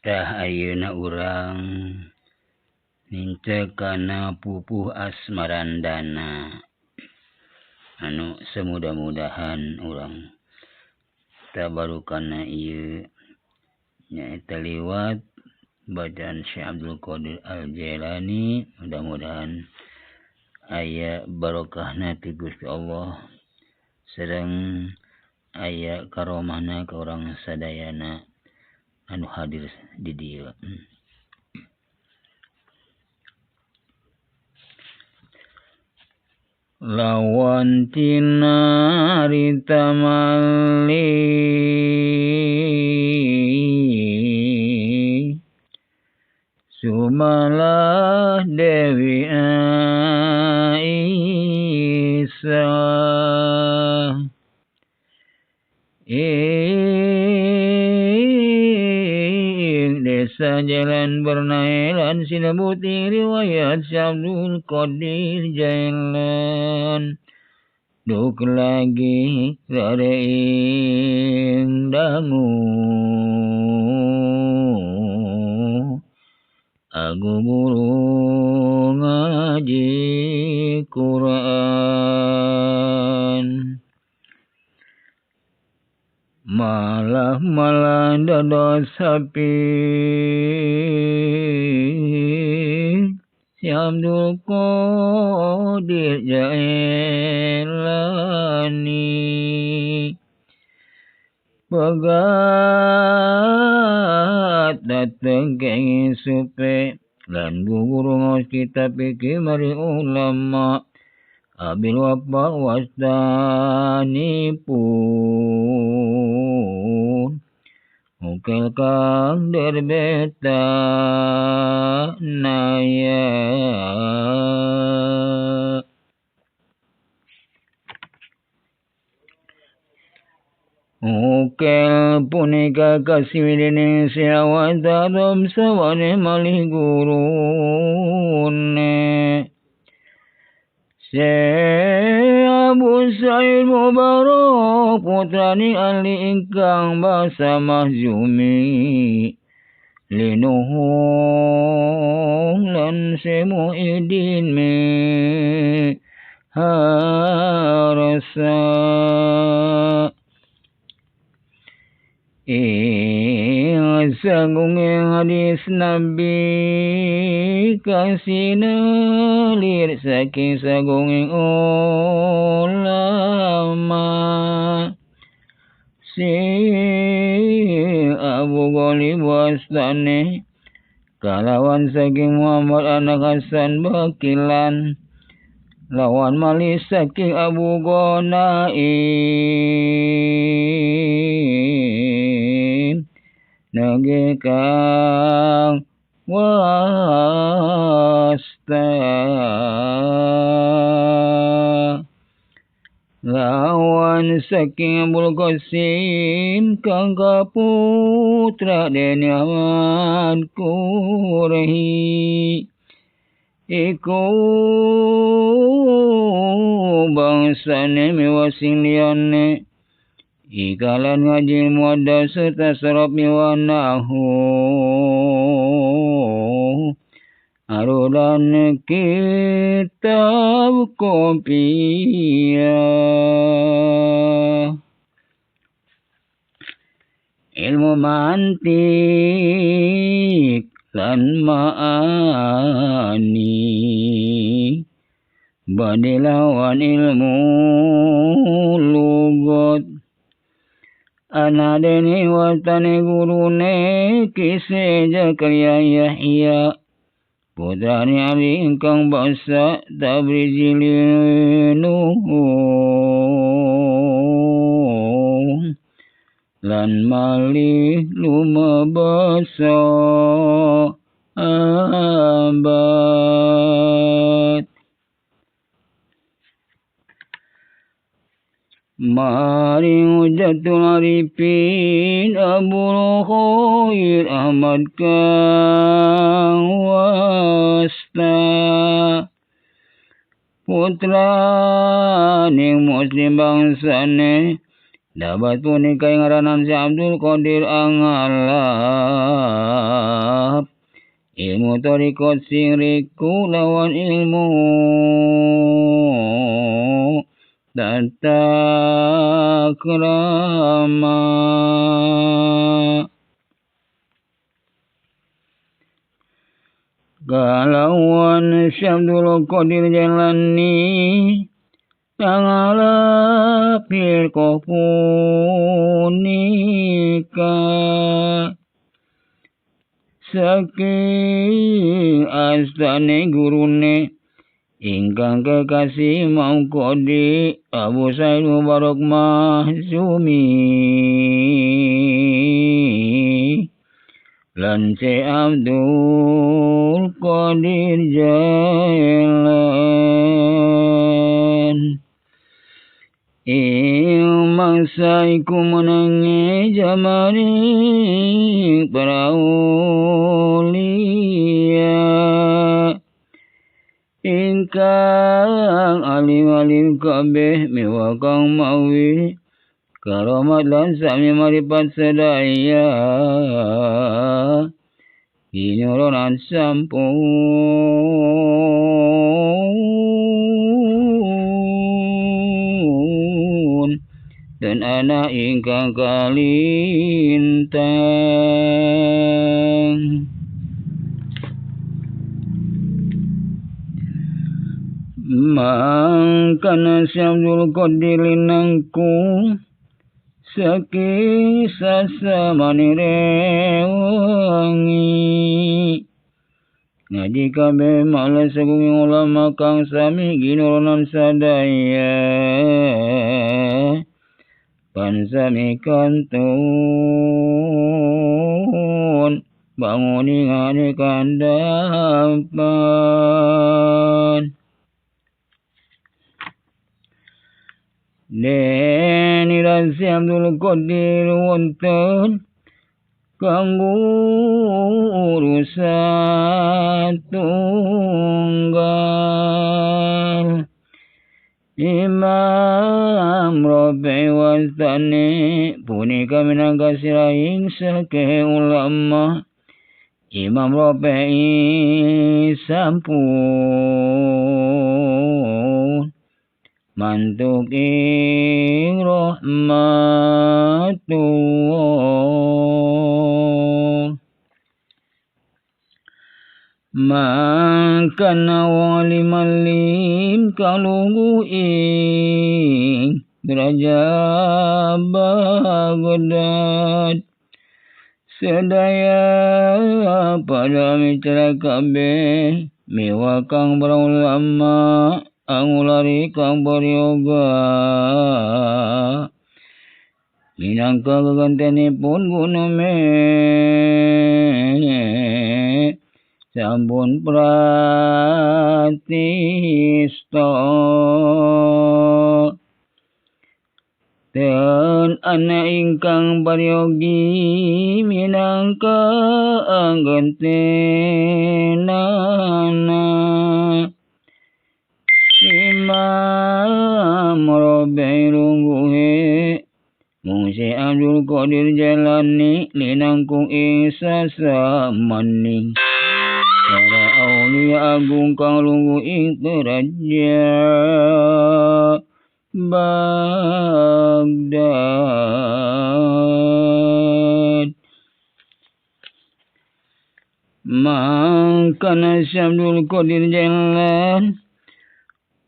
Tah ayeuna urang ninceuk kana pupuh asmarandana anu semudah-mudahan urang tabarukana ieu nyaeta liwat bacaan Syekh Abdul Qadir Al-Jailani. Mudah-mudahan aya barokahna ti Gusti Allah sareng aya karomahna ka urang sadayana anu hadir di dieu. Lawan tina rita malih sumalah Dewi Aisyah desa jalan bernailan sinabuti riwayat Syabdul Qadir Jailan duk lagi rareing dangu aku guru ngaji Quran malah dados sapi Si Abdul Qadir Jailani pegat dateng ke supe lan guru ngos kitab fikih mari ulama abil wafa wastanipun ukel kang derbeta naya ukel punika kasiwidene siawat darom sawane malih gurune Syekh Abu Sa'id Mubarak putrani ahli ingkang basa mahjumi linuhung lan Syekh Muhyiddin me harasa sagunging hadis Nabi kasina lir saking sagunging ulama si Abu Ghalib wastane kalawan saking Muhammad anak Hasan Bakilan lawan malih saking Abu Ghanaim nage kang wasta lawan saking Abul Qasim kang kaputra dene Ahmad Quraihi iku bangsane mewasing liyane ikalan ngaji muaddas serta saraf miwanahu arudan kitab kopiyah ilmu mantik lan ma'ani bade lawan ilmu lugat anadene watane gurune Kisah Zakaria Yahya putrane Ali ingkang basa Tabrizilinuhu lan malih lumabasa abad maring Hujatul Arifin Abul Khair Ahmad kang wasta putra ning muslim bangsane Dapat punika ngaranan si Abdul Qadir Angalap. Ilmu torikot siriku lawan ilmu tata krama. Kalawan si Abdul Qadir Jailani Angalap hirko punika saking astane gurune ingkang kekasih mangkodi Abu Said Mubarak Mahzumi lan si Abdul Qadir Jailan. Mangsaiku menangi jamari paraulia ingkang alim-alim kabeh mewakang mawi karamat lan sami maripat sedaya inuronan sampun dan anak ingkang kalintang. Mangkana si Abdul Qadir linangkung saking sasamane rewangi ngaji kabeh malah sagung ulama kang sami ginuronan sadaya pansami kantun banguni ngane kandapan deni rasi Abdul Qadir wonten kanggo urusan tunggal Imam Rabi wastane punika minangka sirahing sake ulama Imam Rabi sampun mantuk ing rahmatullah. Mangkana wali malim kalunggu ing derajat Baghdad sedaya pada mitra kabeh miwakang berulama angulari kang beryoga minangka kegantenipun gunome sampun pratista dan ana ingkang baryogi minangka anggentenana Imam Rabi lungguhe mung si Abdul Qadir Jailani linangkung ing sasamani para aulia agung kang lungguh ing derajat Baghdad. Mangkana si Abdul Qadir Jailan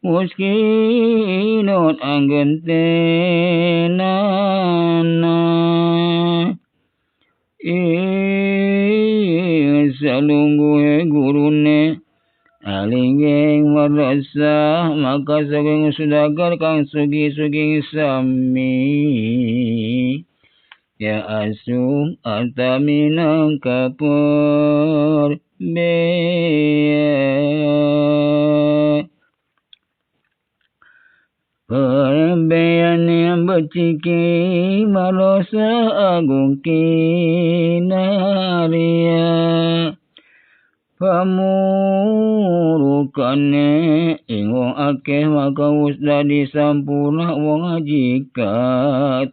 Muskinun anggentenana salungguhe gurune alingging madrasah maka saking sudagar kang sugi-sugi sami ya asung arta minangka perbeyan yang beciki marosa agung kinaria pamurukane ing wong akeh maka wis dadi sampurna wong ajikat